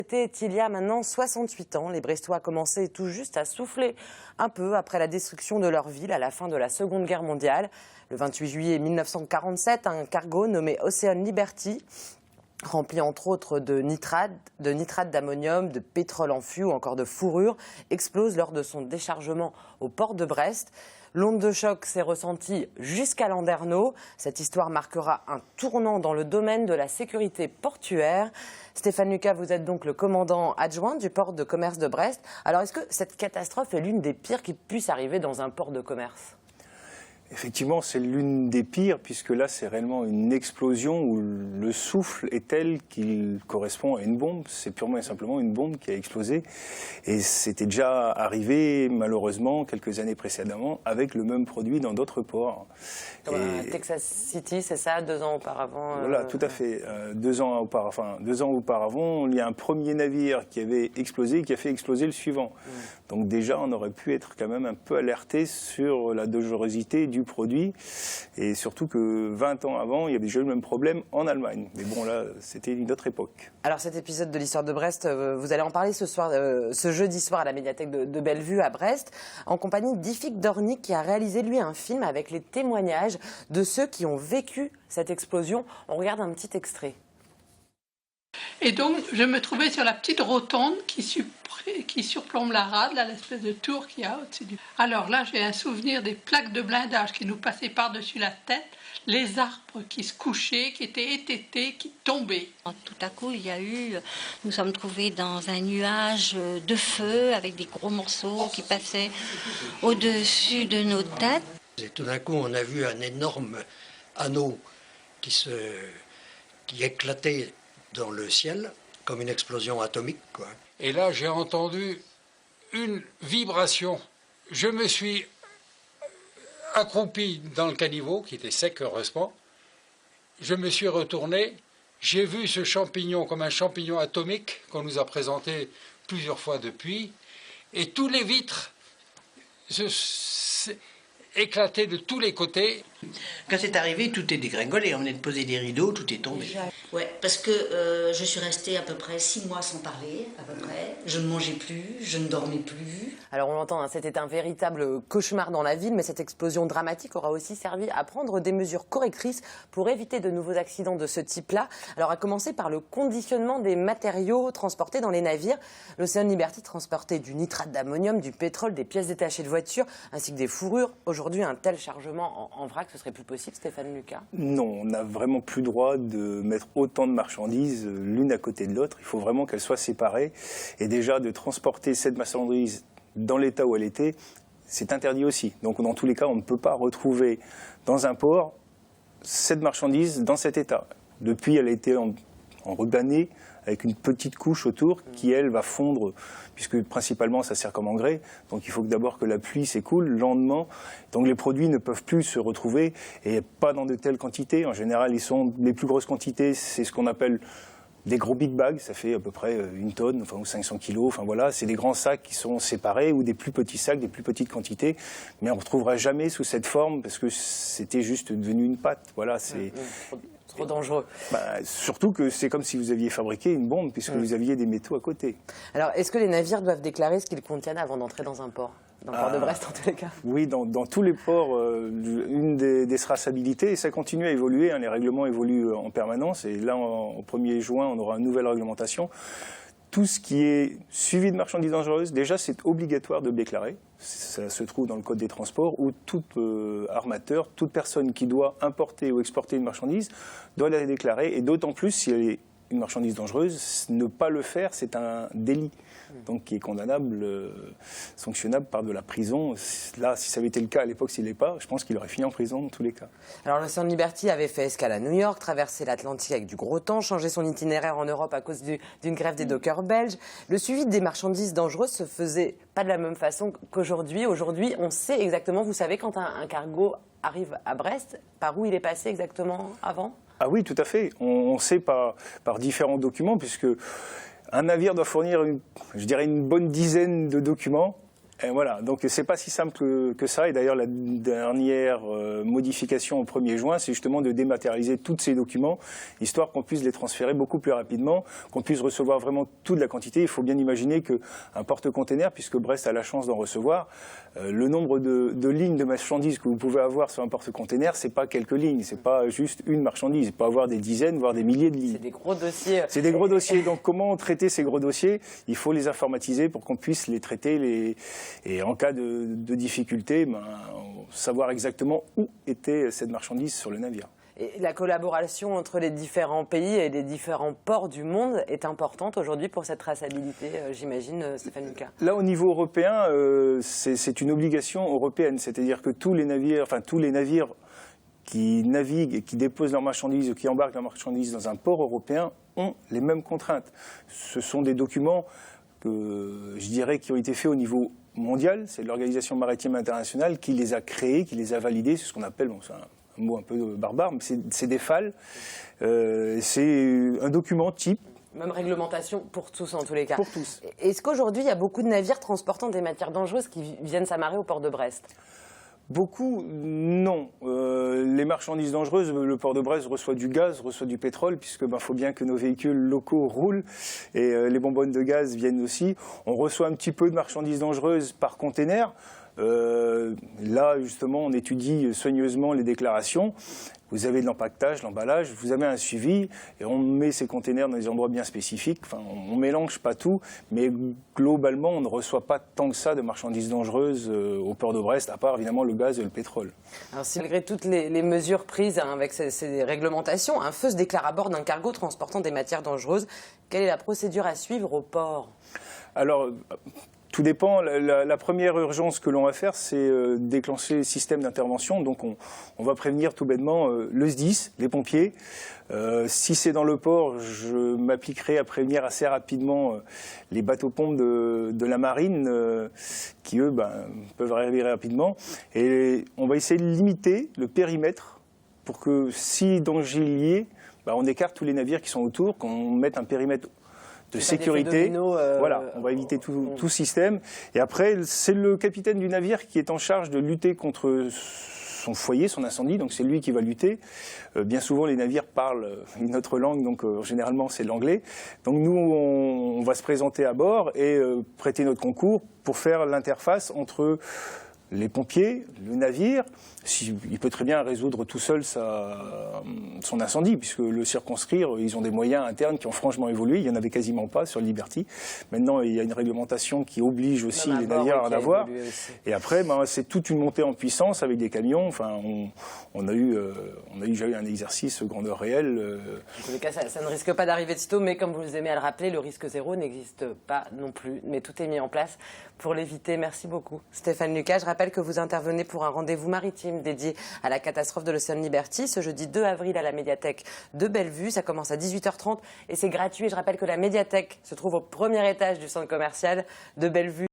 C'était il y a maintenant 68 ans. Les Brestois commençaient tout juste à souffler un peu après la destruction de leur ville à la fin de la Seconde Guerre mondiale. Le 28 juillet 1947, un cargo nommé Ocean Liberty, rempli entre autres de nitrate d'ammonium, de pétrole en fût ou encore de fourrure, explose lors de son déchargement au port de Brest. L'onde de choc s'est ressentie jusqu'à Landerneau. Cette histoire marquera un tournant dans le domaine de la sécurité portuaire. Stéphane Lucas, vous êtes donc le commandant adjoint du port de commerce de Brest. Alors, est-ce que cette catastrophe est l'une des pires qui puisse arriver dans un port de commerce ? Effectivement, c'est l'une des pires, puisque là, c'est réellement une explosion où le souffle est tel qu'il correspond à une bombe. C'est purement et simplement une bombe qui a explosé. Et c'était déjà arrivé, malheureusement, quelques années précédemment, avec le même produit dans d'autres ports. Comme à Texas City, c'est ça, 2 ans auparavant Voilà, tout à fait. 2 ans auparavant, il y a un premier navire qui avait explosé et qui a fait exploser le suivant. Donc déjà, on aurait pu être quand même un peu alerté sur la dangerosité du produit, et surtout que 20 ans avant, il y avait déjà eu le même problème en Allemagne. Mais bon, là, c'était une autre époque. Alors cet épisode de l'histoire de Brest, vous allez en parler ce jeudi soir à la médiathèque de Bellevue à Brest, en compagnie d'Ifik Dornick, qui a réalisé lui un film avec les témoignages de ceux qui ont vécu cette explosion. On regarde un petit extrait. Et donc, je me trouvais sur la petite rotonde qui surplombe la rade, là, l'espèce de tour qu'il y a au-dessus du... Alors là, j'ai un souvenir des plaques de blindage qui nous passaient par-dessus la tête, les arbres qui se couchaient, qui étaient étêtés, qui tombaient. Tout à coup, nous sommes trouvés dans un nuage de feu avec des gros morceaux qui passaient au-dessus de nos têtes. Et tout d'un coup, on a vu un énorme anneau qui éclatait dans le ciel, comme une explosion atomique, quoi. Et là, j'ai entendu une vibration. Je me suis accroupi dans le caniveau, qui était sec heureusement. Je me suis retourné. J'ai vu ce champignon comme un champignon atomique qu'on nous a présenté plusieurs fois depuis. Et tous les vitres éclaté de tous les côtés. Quand c'est arrivé, tout est dégringolé. On venait de poser des rideaux, tout est tombé. Ouais, parce que je suis restée à peu près 6 mois sans parler, à peu près. Je ne mangeais plus, je ne dormais plus. Alors on l'entend, hein, c'était un véritable cauchemar dans la ville, mais cette explosion dramatique aura aussi servi à prendre des mesures correctrices pour éviter de nouveaux accidents de ce type-là. Alors à commencer par le conditionnement des matériaux transportés dans les navires. L'Ocean Liberty transportait du nitrate d'ammonium, du pétrole, des pièces détachées de voitures, ainsi que des fourrures. Aujourd'hui, un tel chargement en vrac, ce serait plus possible, Stéphane Lucas? Non, on n'a vraiment plus droit de mettre autant de marchandises l'une à côté de l'autre. Il faut vraiment qu'elles soient séparées. Et déjà, de transporter cette marchandise dans l'état où elle était, c'est interdit aussi. Donc, dans tous les cas, on ne peut pas retrouver dans un port cette marchandise dans cet état. Depuis, elle a été enrubanée avec une petite couche autour qui, elle, va fondre, puisque principalement, ça sert comme engrais. Donc, il faut d'abord que la pluie s'écoule lentement. Donc, les produits ne peuvent plus se retrouver et pas dans de telles quantités. En général, les plus grosses quantités, c'est ce qu'on appelle des gros big bags. Ça fait à peu près 1 tonne, ou 500 kilos. Enfin, voilà, c'est des grands sacs qui sont séparés ou des plus petits sacs, des plus petites quantités. Mais on ne retrouvera jamais sous cette forme parce que c'était juste devenu une pâte. Voilà, c'est... Trop dangereux. Surtout que c'est comme si vous aviez fabriqué une bombe, puisque vous aviez des métaux à côté. Alors, est-ce que les navires doivent déclarer ce qu'ils contiennent avant d'entrer dans un port? Dans le port de Brest, en tous les cas? Oui, dans tous les ports, une des traçabilités, et ça continue à évoluer, hein, les règlements évoluent en permanence, et là, au 1er juin, on aura une nouvelle réglementation. Tout ce qui est suivi de marchandises dangereuses, déjà, c'est obligatoire de le déclarer. Ça se trouve dans le Code des transports, où tout armateur, toute personne qui doit importer ou exporter une marchandise doit la déclarer. Et d'autant plus, si elle est une marchandise dangereuse, ne pas le faire, c'est un délit. Donc, qui est condamnable, sanctionnable par de la prison. Là, si ça avait été le cas à l'époque, s'il n'est pas, je pense qu'il aurait fini en prison dans tous les cas. Alors, l'Ocean Liberty avait fait escale à New York, traversé l'Atlantique avec du gros temps, changé son itinéraire en Europe à cause d'une grève des dockers belges. Le suivi des marchandises dangereuses se faisait pas de la même façon qu'aujourd'hui. Aujourd'hui, on sait exactement, vous savez, quand un cargo arrive à Brest, par où il est passé exactement avant? Ah oui, tout à fait. On sait par différents documents, puisque un navire doit fournir, je dirais, une bonne dizaine de documents. Et voilà, donc c'est pas si simple que ça. Et d'ailleurs, la dernière modification au 1er juin, c'est justement de dématérialiser tous ces documents, histoire qu'on puisse les transférer beaucoup plus rapidement, qu'on puisse recevoir vraiment toute la quantité. Il faut bien imaginer qu'un porte-container, puisque Brest a la chance d'en recevoir, le nombre de lignes de marchandises que vous pouvez avoir sur un porte-container, c'est pas quelques lignes, c'est pas juste une marchandise. Il peut avoir des dizaines, voire des milliers de lignes. C'est des gros dossiers. C'est des gros dossiers. Donc comment traiter ces gros dossiers? Il faut les informatiser pour qu'on puisse les traiter. Et en cas de difficulté, savoir exactement où était cette marchandise sur le navire. Et la collaboration entre les différents pays et les différents ports du monde est importante aujourd'hui pour cette traçabilité, j'imagine, Stéphane Lucas. Là, au niveau européen, c'est une obligation européenne. C'est-à-dire que tous les navires qui naviguent et qui déposent leurs marchandises ou qui embarquent leurs marchandises dans un port européen ont les mêmes contraintes. Ce sont des documents je dirais, qui ont été faits au niveau mondial. C'est l'Organisation maritime internationale qui les a créés, qui les a validés. C'est ce qu'on appelle, c'est un mot un peu barbare, mais c'est des FAL. C'est un document type. Même réglementation pour tous en tous les cas. Pour tous. Est-ce qu'aujourd'hui, il y a beaucoup de navires transportant des matières dangereuses qui viennent s'amarrer au port de Brest ? Beaucoup, non. Les marchandises dangereuses, le port de Brest reçoit du gaz, reçoit du pétrole, puisque faut bien que nos véhicules locaux roulent, et les bonbonnes de gaz viennent aussi. On reçoit un petit peu de marchandises dangereuses par container. Là, justement, on étudie soigneusement les déclarations. Vous avez de l'empaquetage, l'emballage, vous avez un suivi, et on met ces containers dans des endroits bien spécifiques. Enfin, on ne mélange pas tout, mais globalement, on ne reçoit pas tant que ça de marchandises dangereuses au port de Brest, à part évidemment le gaz et le pétrole. Alors, malgré toutes les mesures prises avec ces réglementations, un feu se déclare à bord d'un cargo transportant des matières dangereuses. Quelle est la procédure à suivre au port ? Alors, tout dépend. La première urgence que l'on va faire, c'est déclencher le système d'intervention. Donc on va prévenir tout bêtement le SDIS, les pompiers. Si c'est dans le port, je m'appliquerai à prévenir assez rapidement les bateaux-pompes de la marine qui, eux, peuvent arriver rapidement. Et on va essayer de limiter le périmètre pour que, si danger lié, on écarte tous les navires qui sont autour, qu'on mette un périmètre de sécurité. Voilà, on va éviter tout système. Et après, c'est le capitaine du navire qui est en charge de lutter contre son foyer, son incendie, donc c'est lui qui va lutter. Bien souvent, les navires parlent une autre langue, donc généralement c'est l'anglais. Donc nous, on va se présenter à bord et prêter notre concours pour faire l'interface entre les pompiers, le navire. Il peut très bien résoudre tout seul son incendie, puisque le circonscrire, ils ont des moyens internes qui ont franchement évolué. Il n'y en avait quasiment pas sur Liberty. Maintenant, il y a une réglementation qui oblige aussi les navires à en avoir. Et après, c'est toute une montée en puissance avec des camions. Enfin, on a déjà eu un exercice grandeur réelle. En tous les cas, ça ne risque pas d'arriver de sitôt, mais comme vous aimez à le rappeler, le risque zéro n'existe pas non plus. Mais tout est mis en place pour l'éviter. Merci beaucoup, Stéphane Lucas. Je rappelle que vous intervenez pour un rendez-vous maritime dédié à la catastrophe de l'Océan Liberty ce jeudi 2 avril à la médiathèque de Bellevue. Ça commence à 18h30 et c'est gratuit. Je rappelle que la médiathèque se trouve au premier étage du centre commercial de Bellevue.